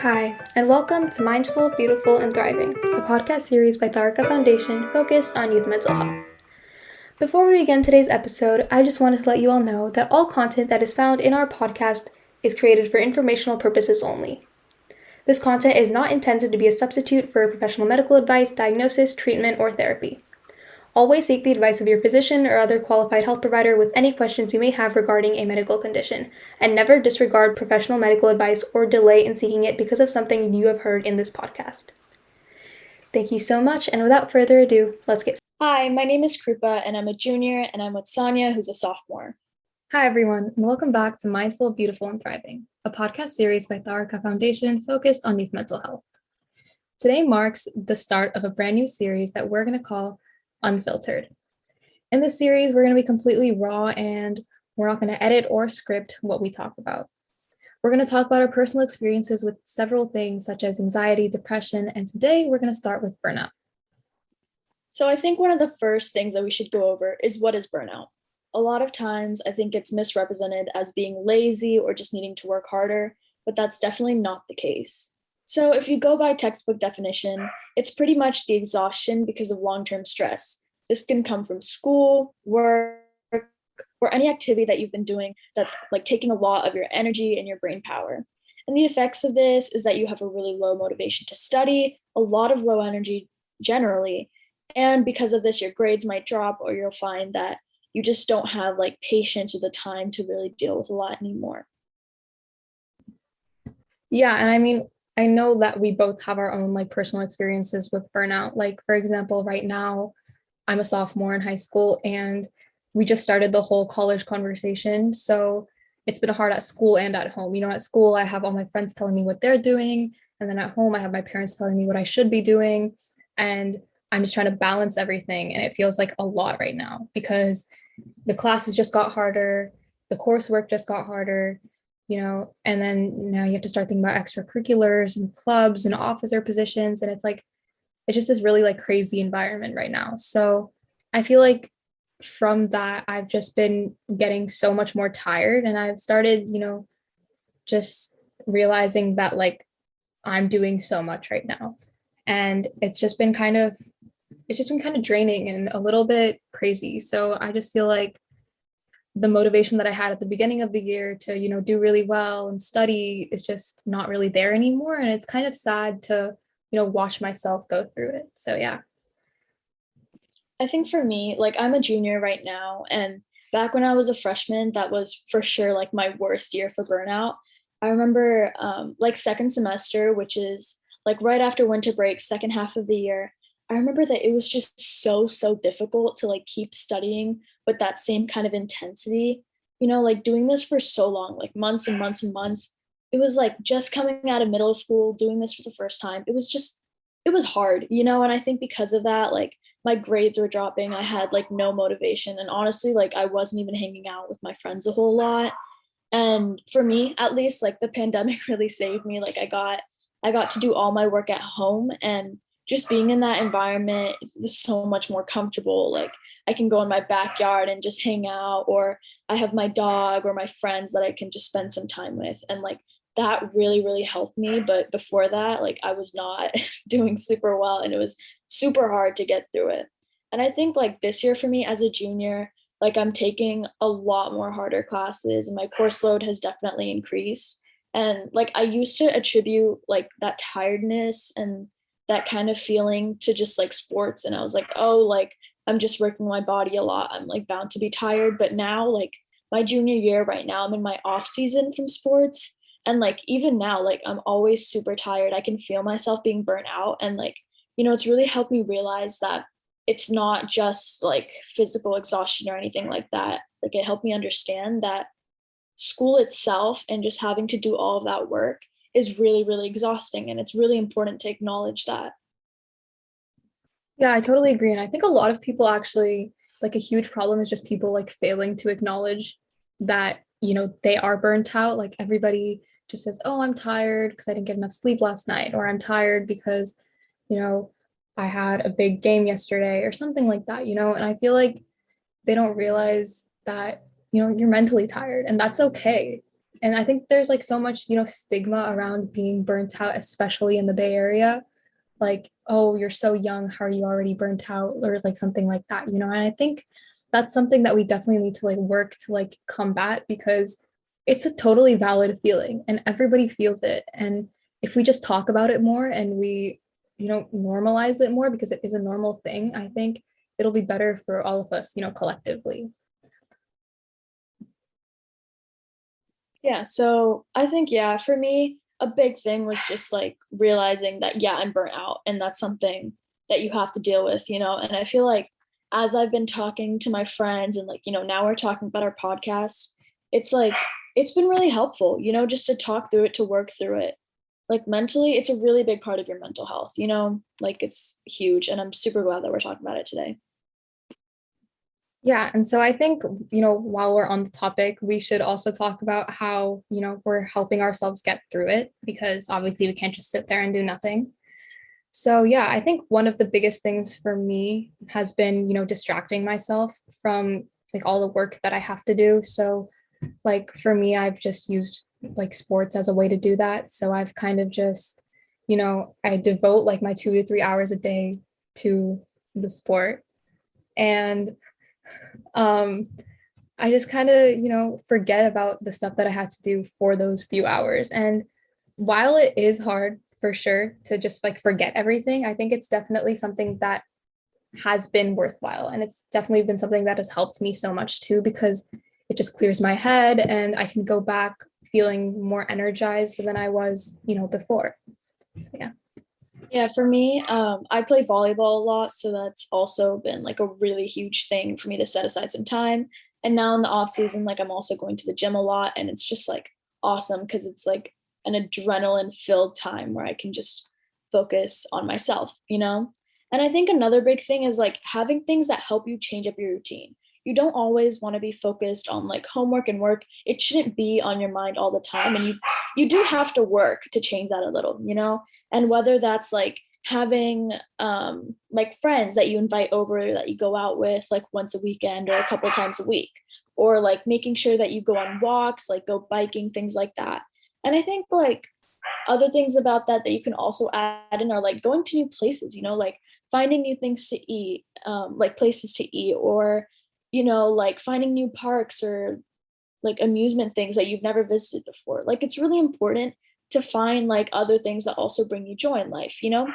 Hi, and welcome to Mindful, Beautiful, and Thriving, a podcast series by Tharaka Foundation focused on youth mental health. Before we begin today's episode, I just wanted to let you all know that all content that is found in our podcast is created for informational purposes only. This content is not intended to be a substitute for professional medical advice, diagnosis, treatment, or therapy. Always seek the advice of your physician or other qualified health provider with any questions you may have regarding a medical condition, and never disregard professional medical advice or delay in seeking it because of something you have heard in this podcast. Thank you so much, and without further ado, let's get started. Hi, my name is Krupa, and I'm a junior, and I'm with Sania, who's a sophomore. Hi, everyone, and welcome back to Mindful, Beautiful, and Thriving, a podcast series by Tharaka Foundation focused on youth mental health. Today marks the start of a brand new series that we're going to call Unfiltered. In this series, we're going to be completely raw and we're not going to edit or script what we talk about. We're going to talk about our personal experiences with several things such as anxiety, depression, and today we're going to start with burnout. So I think one of the first things that we should go over is what is burnout. A lot of times I think it's misrepresented as being lazy or just needing to work harder, but that's definitely not the case. So if you go by textbook definition, it's pretty much the exhaustion because of long-term stress. This can come from school, work, or any activity that you've been doing that's like taking a lot of your energy and your brain power. And the effects of this is that you have a really low motivation to study, a lot of low energy generally. And because of this, your grades might drop, or you'll find that you just don't have like patience or the time to really deal with a lot anymore. Yeah, and I mean, I know that we both have our own like personal experiences with burnout. Like, for example, right now, I'm a sophomore in high school and we just started the whole college conversation. So it's been hard at school and at home. At school, I have all my friends telling me what they're doing. And then at home, I have my parents telling me what I should be doing. And I'm just trying to balance everything. And it feels like a lot right now because the classes just got harder, the coursework just got harder, and then now you have to start thinking about extracurriculars and clubs and officer positions. And it's just this really like crazy environment right now. So I feel like from that, I've just been getting so much more tired and I've started, just realizing that like I'm doing so much right now. And it's just been kind of draining and a little bit crazy. So I just feel like the motivation that I had at the beginning of the year to, do really well and study is just not really there anymore. And it's kind of sad to, watch myself go through it. So yeah. I think for me, like I'm a junior right now, and back when I was a freshman, that was for sure like my worst year for burnout. I remember like second semester, which is like right after winter break, second half of the year. I remember that it was just so difficult to like keep studying with that same kind of intensity. Like doing this for so long, like months and months and months. It was like just coming out of middle school, doing this for the first time. It was hard, and I think because of that, like my grades were dropping. I had like no motivation. And honestly, like I wasn't even hanging out with my friends a whole lot. And for me, at least, like the pandemic really saved me. Like I got to do all my work at home, and just being in that environment, it was so much more comfortable. Like I can go in my backyard and just hang out, or I have my dog or my friends that I can just spend some time with. And like that really helped me. But before that, like I was not doing super well, and it was super hard to get through it. And I think like this year for me as a junior, like I'm taking a lot more harder classes and my course load has definitely increased. And like I used to attribute like that tiredness and that kind of feeling to just like sports. And I was like, oh, like I'm just working my body a lot, I'm like bound to be tired. But now, like my junior year right now, I'm in my off season from sports. And like even now, like I'm always super tired. I can feel myself being burnt out. And like, it's really helped me realize that it's not just like physical exhaustion or anything like that. Like it helped me understand that school itself and just having to do all of that work is really exhausting. And it's really important to acknowledge that. Yeah, I totally agree. And I think a lot of people actually, like a huge problem is just people like failing to acknowledge that, they are burnt out. Like everybody just says, oh, I'm tired because I didn't get enough sleep last night, or I'm tired because, you know, I had a big game yesterday or something like that, and I feel like they don't realize that, you're mentally tired and that's okay. And I think there's like so much, stigma around being burnt out, especially in the Bay Area. Like, oh, you're so young, how are you already burnt out? Or like something like that, And I think that's something that we definitely need to like work to like combat because it's a totally valid feeling and everybody feels it. And if we just talk about it more and we, normalize it more because it is a normal thing, I think it'll be better for all of us, collectively. Yeah, so I think, yeah, for me, a big thing was just like realizing that, yeah, I'm burnt out and that's something that you have to deal with, And I feel like as I've been talking to my friends and like, now we're talking about our podcast, it's like, it's been really helpful, just to talk through it, to work through it. Like mentally, it's a really big part of your mental health, like it's huge. And I'm super glad that we're talking about it today. Yeah, and so I think, while we're on the topic, we should also talk about how, we're helping ourselves get through it because obviously we can't just sit there and do nothing. So, yeah, I think one of the biggest things for me has been, distracting myself from like all the work that I have to do. So, like for me, I've just used like sports as a way to do that. So, I've kind of just, I devote like my 2 to 3 hours a day to the sport. And um I just kind of, forget about the stuff that I had to do for those few hours. And while it is hard for sure to just like forget everything, I think it's definitely something that has been worthwhile. And it's definitely been something that has helped me so much too, because it just clears my head and I can go back feeling more energized than I was, before. So, yeah. Yeah, for me, I play volleyball a lot, so that's also been like a really huge thing for me to set aside some time. And now in the off season, like I'm also going to the gym a lot, and it's just like awesome because it's like an adrenaline filled time where I can just focus on myself. And I think another big thing is like having things that help you change up your routine. You don't always want to be focused on like homework and work. It shouldn't be on your mind all the time, and you do have to work to change that a little. And whether that's like having like friends that you invite over that you go out with like once a weekend or a couple times a week, or like making sure that you go on walks, like go biking, things like that. And I think like other things about that that you can also add in are like going to new places, like finding new things to eat, like places to eat, or like finding new parks or like amusement things that you've never visited before. Like it's really important to find like other things that also bring you joy in life. And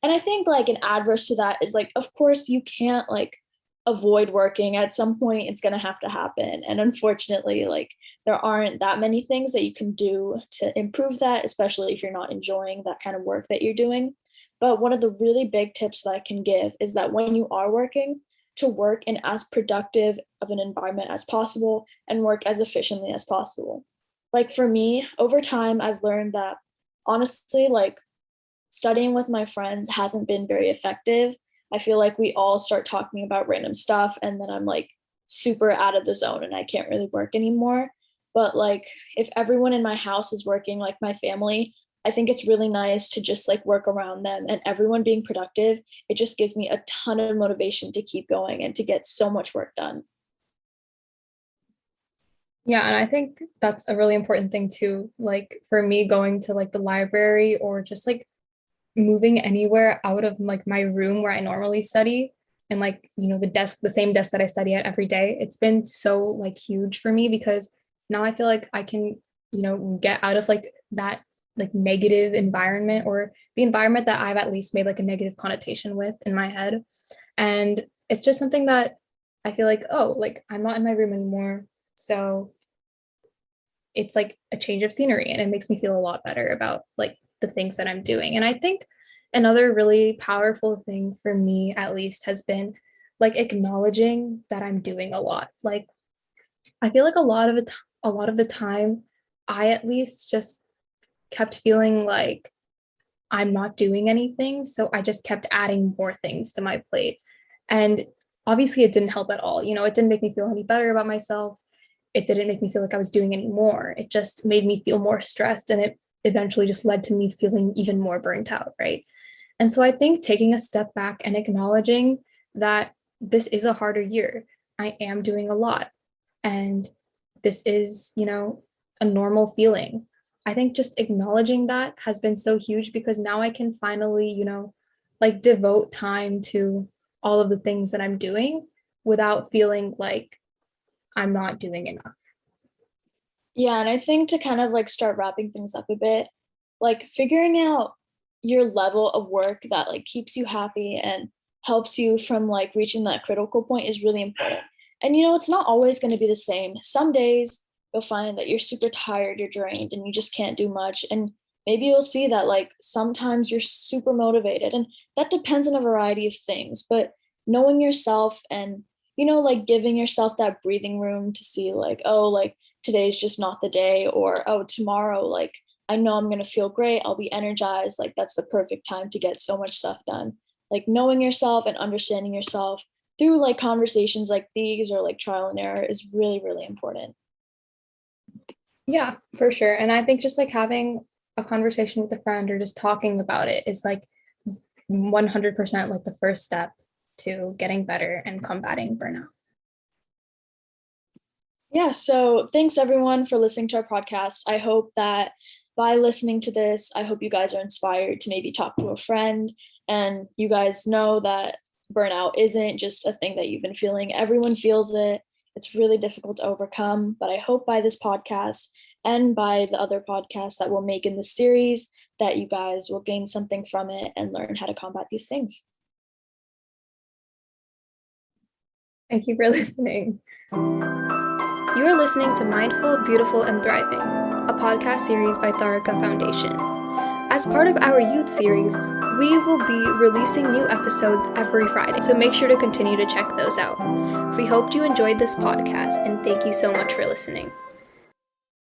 I think like an adverse to that is like, of course, you can't like avoid working. At some point, it's going to have to happen. And unfortunately, like there aren't that many things that you can do to improve that, especially if you're not enjoying that kind of work that you're doing. But one of the really big tips that I can give is that when you are working, to work in as productive of an environment as possible and work as efficiently as possible. Like for me, over time, I've learned that honestly, like studying with my friends hasn't been very effective. I feel like we all start talking about random stuff and then I'm like super out of the zone and I can't really work anymore. But like if everyone in my house is working, like my family, I think it's really nice to just like work around them and everyone being productive. It just gives me a ton of motivation to keep going and to get so much work done. Yeah, and I think that's a really important thing too. Like for me, going to like the library or just like moving anywhere out of like my room where I normally study and like, the same desk that I study at every day, it's been so like huge for me because now I feel like I can, get out of like that like negative environment or the environment that I've at least made like a negative connotation with in my head. And it's just something that I feel like, oh, like I'm not in my room anymore. So it's like a change of scenery and it makes me feel a lot better about like the things that I'm doing. And I think another really powerful thing for me at least has been like acknowledging that I'm doing a lot. Like I feel like a lot of the time I at least just kept feeling like I'm not doing anything, so I just kept adding more things to my plate. And obviously it didn't help at all. It didn't make me feel any better about myself. It didn't make me feel like I was doing any more. It just made me feel more stressed and it eventually just led to me feeling even more burnt out, right? And so I think taking a step back and acknowledging that this is a harder year. I am doing a lot. And this is, a normal feeling. I think just acknowledging that has been so huge because now I can finally, like devote time to all of the things that I'm doing without feeling like I'm not doing enough. Yeah, and I think to kind of like start wrapping things up a bit, like figuring out your level of work that like keeps you happy and helps you from like reaching that critical point is really important. And it's not always going to be the same. Some days you'll find that you're super tired, you're drained, and you just can't do much. And maybe you'll see that like sometimes you're super motivated, and that depends on a variety of things. But knowing yourself and like giving yourself that breathing room to see like, oh, like today's just not the day, or oh, tomorrow, like I know I'm going to feel great, I'll be energized, like that's the perfect time to get so much stuff done. Like knowing yourself and understanding yourself through like conversations like these or like trial and error is really, really important. Yeah, for sure. And I think just like having a conversation with a friend or just talking about it is like 100% like the first step to getting better and combating burnout. Yeah, so thanks everyone for listening to our podcast. I hope that by listening to this, I hope you guys are inspired to maybe talk to a friend, and you guys know that burnout isn't just a thing that you've been feeling. Everyone feels it. It's really difficult to overcome, but I hope by this podcast and by the other podcasts that we'll make in this series that you guys will gain something from it and learn how to combat these things. Thank you for listening. You are listening to Mindful, Beautiful, and Thriving, a podcast series by Tharaka Foundation. As part of our youth series, we will be releasing new episodes every Friday, so make sure to continue to check those out. We hope you enjoyed this podcast, and thank you so much for listening.